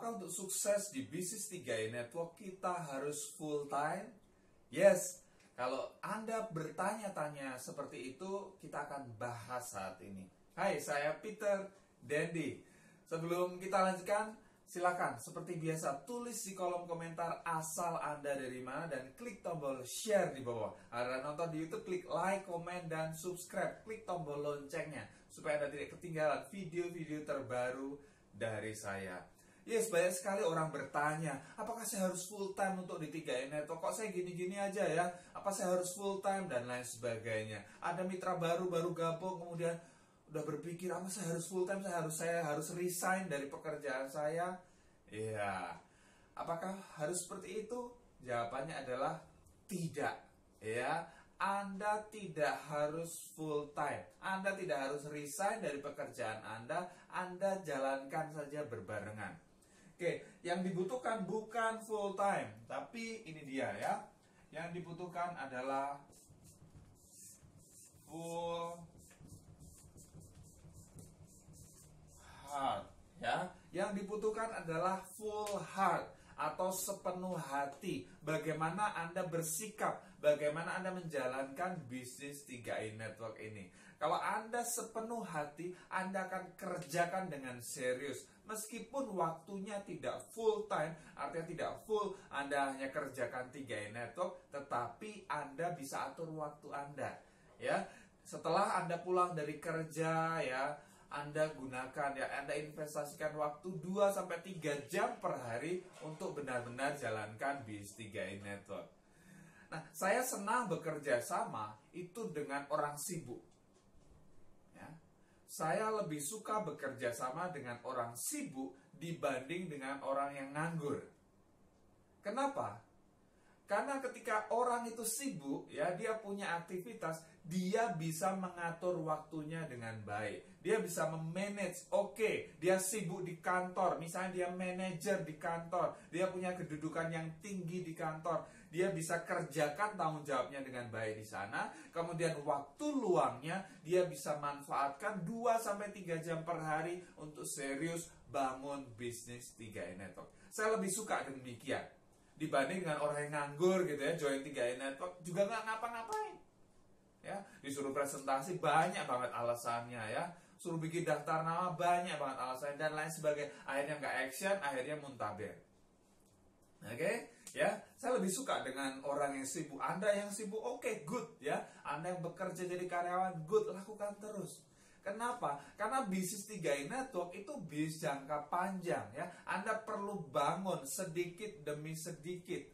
Apakah untuk sukses di bisnis 3i Network kita harus full time? Yes, kalau Anda bertanya-tanya seperti itu, kita akan bahas saat ini. Hai, saya Peter Dendi. Sebelum kita lanjutkan, silakan seperti biasa tulis di kolom komentar asal Anda dari mana dan klik tombol share di bawah. Anda nonton di YouTube, klik like, komen, dan subscribe. Klik tombol loncengnya supaya Anda tidak ketinggalan video-video terbaru dari saya. Yes, banyak sekali orang bertanya, apakah saya harus full time untuk di 3i Network? Kok saya gini-gini aja ya? Apa saya harus full time dan lain sebagainya? Ada mitra baru gabung, kemudian udah berpikir, apa saya harus full time? Saya harus resign dari pekerjaan saya? Iya. Apakah harus seperti itu? Jawabannya adalah tidak. Ya, Anda tidak harus full time. Anda tidak harus resign dari pekerjaan Anda. Anda jalankan saja berbarengan. Oke, yang dibutuhkan bukan full time, tapi ini dia ya. Yang dibutuhkan adalah full heart ya. Yang dibutuhkan adalah full heart atau sepenuh hati. Bagaimana Anda bersikap, bagaimana Anda menjalankan bisnis 3i Network ini. Kalau Anda sepenuh hati, Anda akan kerjakan dengan serius. Meskipun waktunya tidak full time, artinya tidak full, Anda hanya kerjakan 3i Network, tetapi Anda bisa atur waktu Anda. Ya, setelah Anda pulang dari kerja ya, Anda gunakan ya, Anda investasikan waktu 2-3 jam per hari untuk benar-benar jalankan bisnis 3i Network. Nah, saya senang bekerja sama itu dengan orang sibuk. Ya. Saya lebih suka bekerja sama dengan orang sibuk dibanding dengan orang yang nganggur. Kenapa? Karena ketika orang itu sibuk, ya dia punya aktivitas, dia bisa mengatur waktunya dengan baik. Dia bisa memanage, oke, dia sibuk di kantor, misalnya dia manajer di kantor, dia punya kedudukan yang tinggi di kantor, dia bisa kerjakan tanggung jawabnya dengan baik di sana. Kemudian waktu luangnya dia bisa manfaatkan 2-3 jam per hari untuk serius bangun bisnis 3i Network. Saya lebih suka demikian dibanding dengan orang yang nganggur gitu ya, join 3i Network juga nggak ngapa-ngapain ya, disuruh presentasi banyak banget alasannya ya, suruh bikin daftar nama banyak banget alasannya dan lain sebagainya, akhirnya nggak action, akhirnya muntaber. Oke, ya, saya lebih suka dengan orang yang sibuk. Anda yang sibuk, oke, good ya, Anda yang bekerja jadi karyawan, good, lakukan terus. Kenapa? Karena bisnis 3i Network itu bisnis jangka panjang ya. Anda perlu bangun sedikit demi sedikit.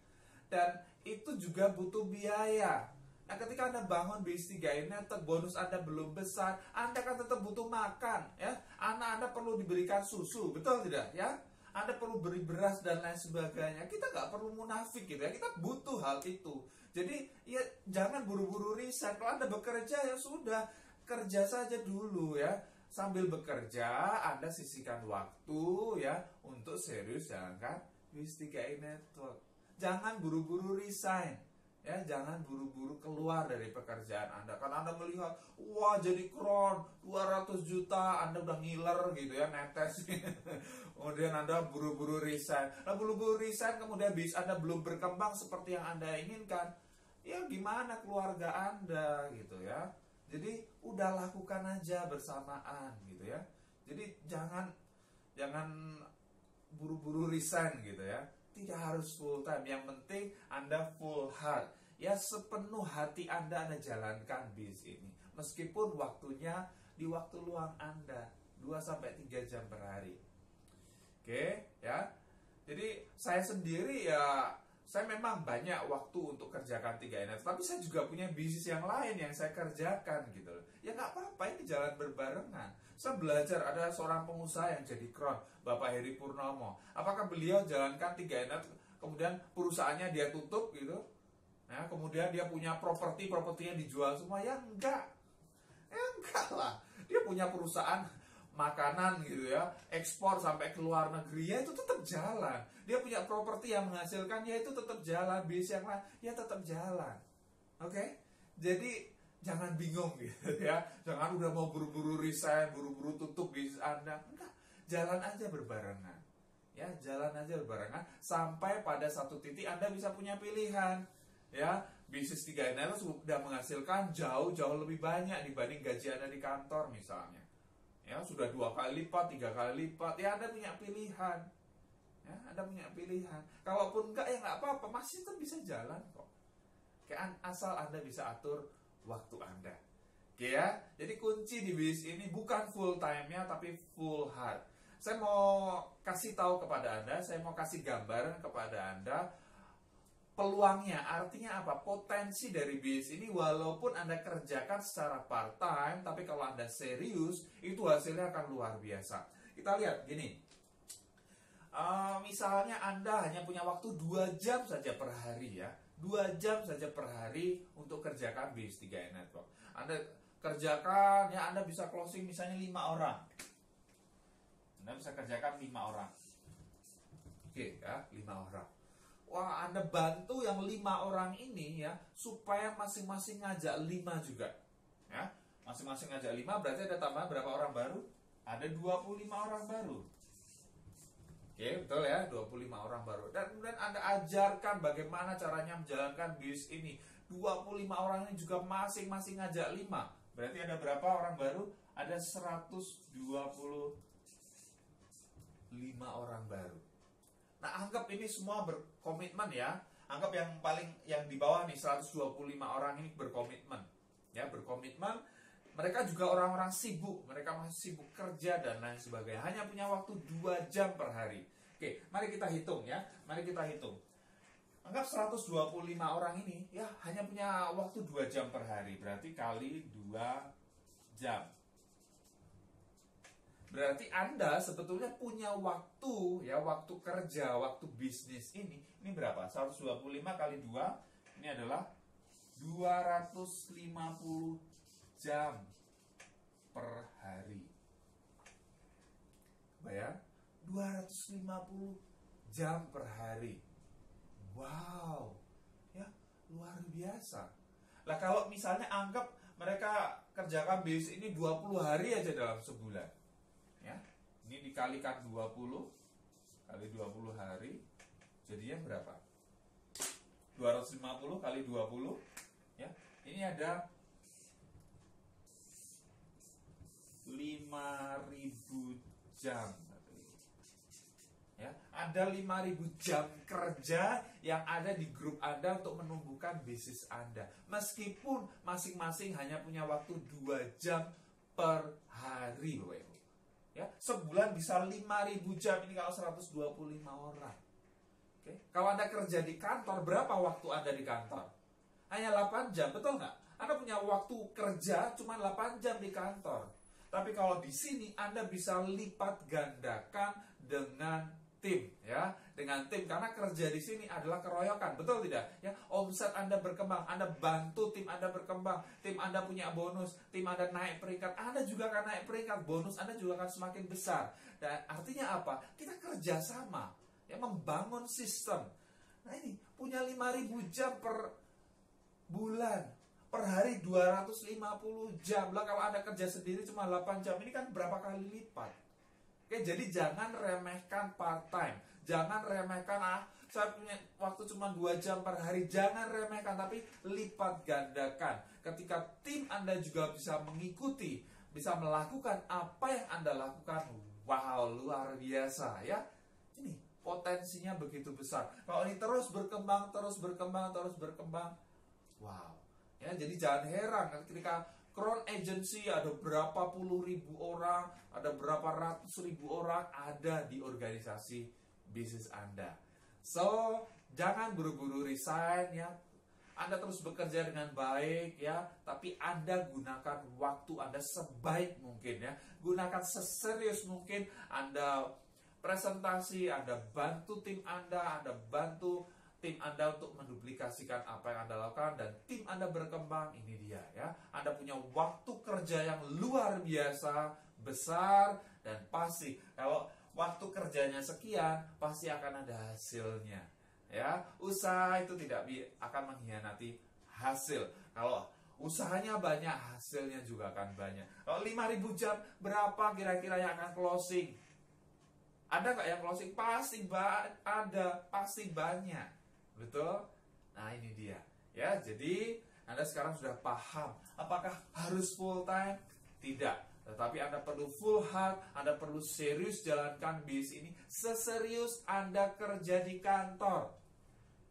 Dan itu juga butuh biaya. Nah, ketika Anda bangun bisnis 3i Network, bonus Anda belum besar, Anda kan tetap butuh makan ya. Anak Anda perlu diberikan susu, betul tidak ya? Anda perlu beri beras dan lain sebagainya. Kita nggak perlu munafik gitu ya. Kita butuh hal itu. Jadi ya jangan buru-buru resign. Kalau Anda bekerja ya sudah, kerja saja dulu ya. Sambil bekerja Anda sisihkan waktu ya untuk serius jalankan bisnis 3i Network. Jangan buru-buru resign. Ya, jangan buru-buru keluar dari pekerjaan Anda. Karena Anda melihat, wah jadi kron 200 juta, Anda udah ngiler gitu ya, netes. Kemudian Anda buru-buru resign. Nah, buru-buru resign kemudian bisnis Anda belum berkembang seperti yang Anda inginkan. Ya gimana keluarga Anda gitu ya. Jadi udah lakukan aja bersamaan gitu ya. Jadi jangan buru-buru resign gitu ya. Tidak harus full time, yang penting Anda full heart. Ya sepenuh hati Anda jalankan bisnis ini. Meskipun waktunya di waktu luang Anda 2-3 jam per hari. Oke, ya. Jadi saya sendiri ya, saya memang banyak waktu untuk kerjakan 3i Network, tapi saya juga punya bisnis yang lain yang saya kerjakan gitu. Ya nggak apa-apa, ini jalan berbarengan. Saya belajar, ada seorang pengusaha yang jadi kron, Bapak Heri Purnomo. Apakah beliau jalankan 3i Network, kemudian perusahaannya dia tutup gitu? Nah, kemudian dia punya propertinya dijual semua? Ya enggak. Ya enggak lah. Dia punya perusahaan makanan gitu ya, ekspor sampai ke luar negeri, ya itu tetap jalan. Dia punya properti yang menghasilkan, ya itu tetap jalan. Bisnis yang lain, ya tetap jalan. Oke? Jadi jangan bingung gitu ya. Jangan udah mau buru-buru resign, buru-buru tutup bisnis Anda. Enggak, jalan aja berbarengan. Ya, jalan aja barengan sampai pada satu titik Anda bisa punya pilihan. Ya, bisnis 3 in 1 sudah menghasilkan jauh-jauh lebih banyak dibanding gaji Anda di kantor misalnya. Ya, sudah 2 kali lipat, 3 kali lipat. Ya, Anda punya pilihan. Ya, Anda punya pilihan. Kalaupun enggak, ya nggak apa-apa, masih tetap bisa jalan kok. Kayak asal Anda bisa atur waktu Anda. Oke ya, jadi kunci di bisnis ini bukan full time-nya, tapi full heart. Saya mau kasih tahu kepada Anda, saya mau kasih gambaran kepada Anda peluangnya. Artinya apa? Potensi dari bisnis ini walaupun Anda kerjakan secara part-time, tapi kalau Anda serius, itu hasilnya akan luar biasa. Kita lihat gini. Misalnya Anda hanya punya waktu 2 jam saja per hari ya. 2 jam saja per hari untuk kerjakan bisnis 3 in Network. Anda kerjakan, ya Anda bisa closing misalnya 5 orang. Anda bisa kerjakan 5 orang. Oke ya, 5 orang. Wah, Anda bantu yang 5 orang ini ya, supaya masing-masing ngajak 5 juga. Ya, masing-masing ngajak 5 berarti ada tambahan berapa orang baru? Ada 25 orang baru. Oke, betul ya, 25 orang baru. Dan kemudian Anda ajarkan bagaimana caranya menjalankan bisnis ini. 25 orang ini juga masing-masing ngajak 5. Berarti ada berapa orang baru? Ada 125 orang baru. Nah, anggap ini semua berkomitmen ya. Anggap yang di bawah nih 125 orang ini berkomitmen. Ya, berkomitmen. Mereka juga orang-orang sibuk, mereka masih sibuk kerja dan lain sebagainya. Hanya punya waktu 2 jam per hari. Oke, mari kita hitung ya. Mari kita hitung. Anggap 125 orang ini ya hanya punya waktu 2 jam per hari. Berarti kali 2 jam. Berarti Anda sebetulnya punya waktu ya, waktu kerja, waktu bisnis ini. Ini berapa? 125 kali 2 ini adalah 250 jam per hari. Bayang, 250 jam per hari. Wow, ya luar biasa. Lah kalau misalnya anggap mereka kerjakan bisnis ini 20 hari aja dalam sebulan. Ya, ini dikalikan 20 kali 20 hari, jadinya berapa? 250 kali 20, ya. Ini ada 5.000 jam. Ya, ada 5.000 jam kerja yang ada di grup Anda untuk menumbuhkan bisnis Anda. Meskipun masing-masing hanya punya waktu 2 jam per hari, Bapak Ibu. Ya, sebulan bisa 5.000 jam ini kalau 125 orang. Oke. Kalau Anda kerja di kantor, berapa waktu Anda di kantor? Hanya 8 jam, betul nggak? Anda punya waktu kerja cuma 8 jam di kantor. Tapi kalau di sini Anda bisa lipat gandakan dengan tim, ya, dengan tim, karena kerja di sini adalah keroyokan, betul tidak? Ya, omset Anda berkembang, Anda bantu tim Anda berkembang, tim Anda punya bonus, tim Anda naik peringkat, Anda juga akan naik peringkat, bonus Anda juga akan semakin besar. Dan artinya apa? Kita kerja sama, ya, membangun sistem. Nah ini punya 5.000 jam per bulan, per hari 250 jam. Lah kalau Anda kerja sendiri cuma 8 jam, ini kan berapa kali lipat? Oke, jadi jangan remehkan part-time. Jangan remehkan, saya punya waktu cuma 2 jam per hari. Jangan remehkan, tapi lipat gandakan. Ketika tim Anda juga bisa mengikuti, bisa melakukan apa yang Anda lakukan, wow, luar biasa ya. Ini potensinya begitu besar. Kalau ini terus berkembang, wow. Ya, jadi jangan heran ketika Crown Agency ada berapa puluh ribu orang, ada berapa ratus ribu orang ada di organisasi bisnis Anda. So, jangan buru-buru resign ya. Anda terus bekerja dengan baik ya, tapi Anda gunakan waktu Anda sebaik mungkin ya. Gunakan seserius mungkin. Anda presentasi, Anda bantu tim Anda bantu tim Anda untuk menduplikasikan apa yang Anda lakukan, dan tim Anda berkembang. Ini dia ya. Anda punya waktu kerja yang luar biasa besar, dan pasti kalau waktu kerjanya sekian pasti akan ada hasilnya. Ya, usaha itu tidak akan mengkhianati hasil. Kalau usahanya banyak, hasilnya juga akan banyak. Kalau 5.000 jam, berapa kira-kira yang akan closing? Ada nggak yang closing? Pasti ada, pasti banyak. Betul? Nah ini dia. Ya, jadi Anda sekarang sudah paham. Apakah harus full time? Tidak. Tetapi Anda perlu full heart, Anda perlu serius jalankan bisnis ini seserius Anda kerja di kantor.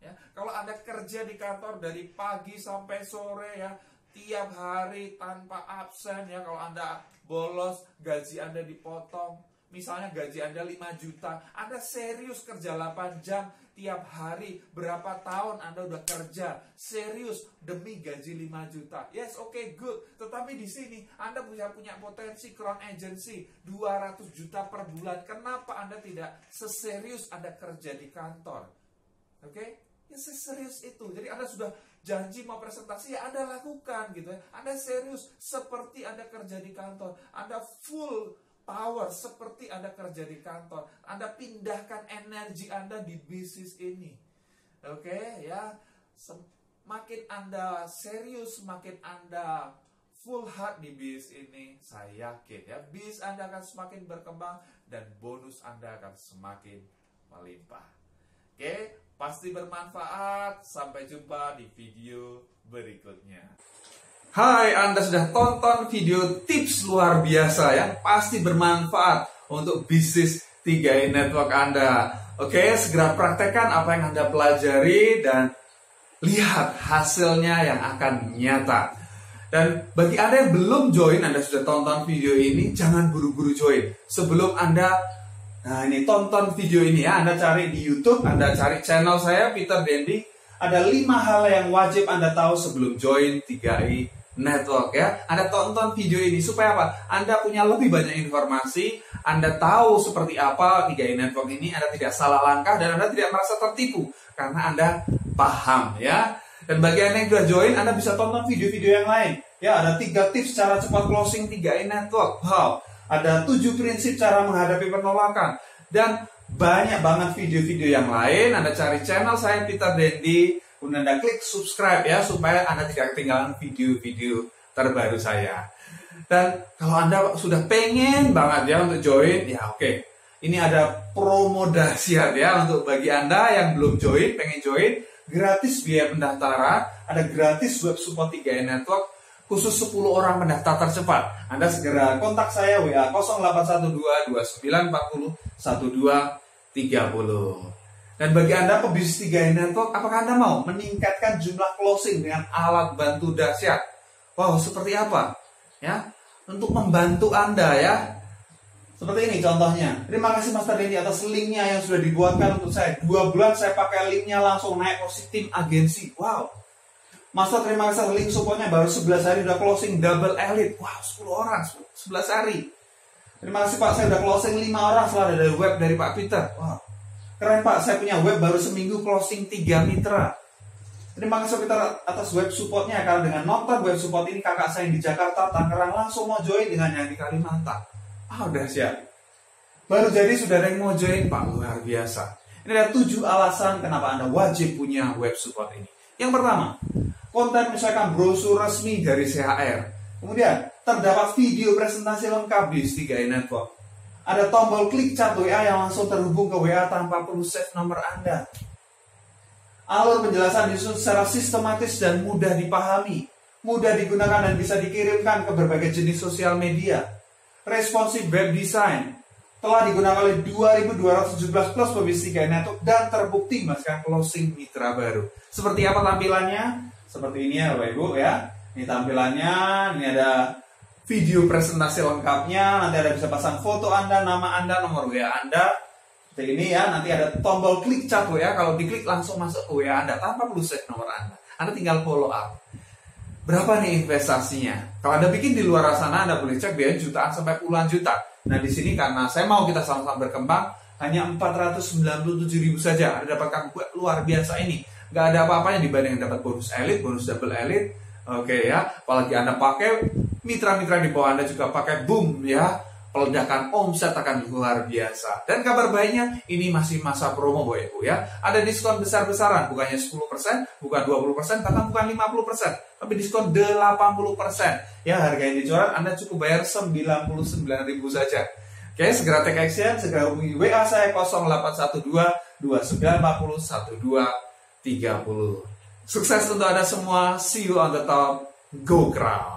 Ya, kalau Anda kerja di kantor dari pagi sampai sore ya, tiap hari tanpa absen ya, kalau Anda bolos gaji Anda dipotong. Misalnya gaji Anda 5 juta, Anda serius kerja 8 jam tiap hari, berapa tahun Anda udah kerja serius demi gaji 5 juta. Yes, okay, good. Tetapi di sini Anda punya potensi crown agency 200 juta per bulan. Kenapa Anda tidak seserius Anda kerja di kantor? Oke? Ya seserius itu. Jadi Anda sudah janji mau presentasi, ya Anda lakukan gitu ya. Anda serius seperti Anda kerja di kantor. Anda full power seperti Anda kerja di kantor. Anda pindahkan energi Anda di bisnis ini. Oke, ya. Semakin Anda serius, semakin Anda full heart di bisnis ini, saya yakin ya, bisnis Anda akan semakin berkembang dan bonus Anda akan semakin melimpah. Oke, pasti bermanfaat. Sampai jumpa di video berikutnya. Hai, Anda sudah tonton video tips luar biasa yang pasti bermanfaat untuk bisnis 3i Network Anda. Oke, segera praktekkan apa yang Anda pelajari dan lihat hasilnya yang akan nyata. Dan bagi Anda yang belum join, Anda sudah tonton video ini, jangan buru-buru join. Sebelum Anda tonton video ini ya, Anda cari di YouTube, Anda cari channel saya, Peter Dendi. Ada 5 hal yang wajib Anda tahu sebelum join 3i Network ya. Anda tonton video ini supaya apa? Anda punya lebih banyak informasi, Anda tahu seperti apa 3i Network ini, Anda tidak salah langkah dan Anda tidak merasa tertipu karena Anda paham ya. Dan bagi Anda yang sudah join, Anda bisa tonton video-video yang lain. Ya, ada 3 tips cara cepat closing 3i Network. Wow, ada 7 prinsip cara menghadapi penolakan dan banyak banget video-video yang lain. Anda cari channel saya Peter Dendi, kemudian Anda klik subscribe ya, supaya Anda tidak ketinggalan video-video terbaru saya. Dan kalau Anda sudah pengen banget ya untuk join, ya oke. Ini ada promo dahsyat ya untuk bagi Anda yang belum join, pengen join, gratis biaya pendaftaran, ada gratis web support 3i Network, khusus 10 orang pendaftar tercepat. Anda segera kontak saya WA 0812 2940 1230. Dan bagi Anda pebisnis 3i Network, apakah Anda mau meningkatkan jumlah closing dengan alat bantu dahsyat? Wow, seperti apa? Ya, untuk membantu Anda ya. Seperti ini contohnya. Terima kasih Master Dendi atas linknya yang sudah dibuatkan untuk saya. 2 bulan saya pakai linknya langsung naik posisi tim agensi. Wow. Master terima kasih link supportnya baru 11 hari udah closing double elite. Wow, 10 orang 11 hari. Terima kasih Pak, saya udah closing 5 orang setelah dari web dari Pak Peter. Wow. Keren Pak, saya punya web baru seminggu closing 3 mitra. Terima kasih Peter atas web supportnya. Karena dengan nonton web support ini kakak saya yang di Jakarta, Tangerang langsung mau join dengan yang di Kalimantan. Udah siap. Baru jadi sudah ada yang mau join Pak, luar biasa. Ini ada 7 alasan kenapa Anda wajib punya web support ini. Yang pertama, konten misalkan brosur resmi dari CHR. Kemudian, terdapat video presentasi lengkap di 3i Network. Ada tombol klik chat WA yang langsung terhubung ke WA tanpa perlu save nomor Anda. Alur penjelasan disusun secara sistematis dan mudah dipahami, mudah digunakan dan bisa dikirimkan ke berbagai jenis sosial media. Responsive web design telah digunakan oleh 2.217 plus pebisnis 3i Network dan terbukti menghasilkan closing mitra baru. Seperti apa tampilannya? Seperti ini ya Bapak Ibu ya. Ini tampilannya, ini ada video presentasi lengkapnya, nanti ada bisa pasang foto Anda, nama Anda, nomor WA Anda. Seperti ini ya, nanti ada tombol klik chat WA, kalau diklik langsung masuk ke WA Anda tanpa perlu save nomor Anda. Anda tinggal follow up. Berapa nih investasinya? Kalau Anda bikin di luar sana, Anda boleh cek biaya jutaan sampai puluhan juta. Nah di sini karena saya mau kita sama-sama berkembang, hanya 497.000 saja. Anda dapatkan luar biasa ini. Gak ada apa-apanya dibanding dapat bonus elite, bonus double elite. Oke ya, apalagi Anda pakai, mitra-mitra di bawah Anda juga pakai, boom ya. Peledakan omset akan luar biasa. Dan kabar baiknya, ini masih masa promo Bapak Ibu ya. Ada diskon besar-besaran, bukannya 10%, bukan 20%, bahkan bukan 50%, tapi diskon 80%. Ya, harga yang dijual Anda cukup bayar 99.000 saja. Oke, segera take action, segera hubungi WA saya 0812 2940 1230. Sukses untuk Anda semua. See you on the top. Go Crown.